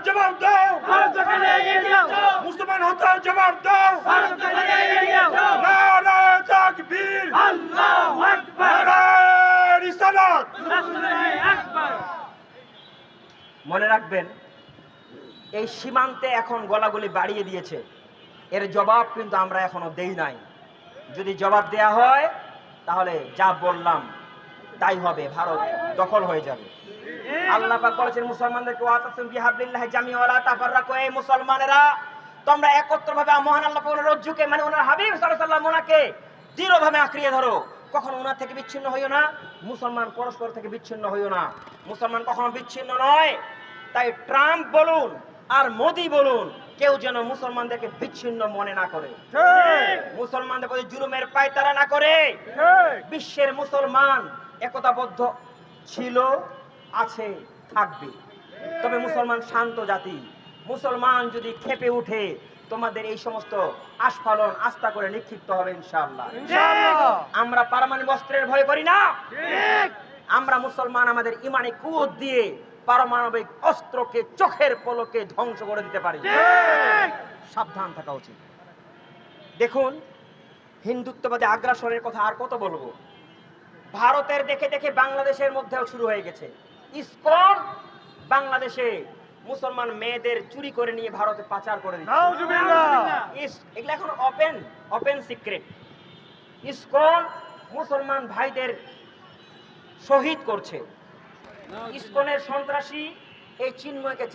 জবাব দাও, মুসলমান হত্যার জবাব দাও। নারায়ে তাকবীর, নারায়ে রিসালাত। মনে রাখবেন, এই সীমান্তে এখন গলাগুলি বাড়িয়ে দিয়েছে, এর জবাব কিন্তু আমরা এখনো দেই নাই। যদি জবাব দেয়া হয় তাহলে যা বললাম তাই হবে, ভারত দখল হয়ে যাবে। আল্লাহ পাক বলেছেন মুসলমানদেরকে, ওয়াতাসিমু বিহাবলিল্লাহি জামিআন ওয়া লা তাফাররাকু। এই মুসলমানেরা, তোমরা একত্রভাবে মহান আল্লাহ পাকের রজ্জুকে, মানে ওনার হাবিব সাল্লাল্লাহু আলাইহি ওয়াসাল্লাম, ওনাকে দৃঢ়ভাবে আঁকড়িয়ে ধরো। কখনো ওনার থেকে বিচ্ছিন্ন হইও না। মুসলমান পরস্পর থেকে বিচ্ছিন্ন হইও না। মুসলমান কখনো বিচ্ছিন্ন নয়। তাই ট্রাম্প বলুন আর মোদি বলুন, কেউ যেন মুসলমানদেরকে বিচ্ছিন্ন মনে না করে, মুসলমানদের প্রতি জুলুমের পায়তারা না করে। বিশ্বের মুসলমান একতাবদ্ধ ছিল, আছে, থাকবে। তবে মুসলমান শান্ত জাতি। মুসলমান যদি ক্ষেপে উঠে, তোমাদের এই সমস্ত আস্ফালন আস্থা করে নিক্ষিপ্ত হবে ইনশাআল্লাহ। আমরা পারমাণবিক অস্ত্রের ভয় করি না। আমরা মুসলমান আমাদের ইমানি কুওয়াত দিয়ে পারমাণবিক অস্ত্রকে চোখের পলকে ধ্বংস করে দিতে পারি। সাবধান থাকা উচিত। দেখুন, হিন্দুত্ববাদী আগ্রাসনের কথা আর কত বলবো। ভারতের দেখে দেখে বাংলাদেশের মধ্যেও শুরু হয়ে গেছে। ইসকন বাংলাদেশে মুসলমান মেয়েদের চুরি করে নিয়ে ভারতে পাচার করে দিচ্ছে। এগুলো এখন ওপেন সিক্রেট। ইসকন মুসলমান ভাইদের শহীদ করছে। ইসকনের সন্ত্রাসী এই চিন্ময়কে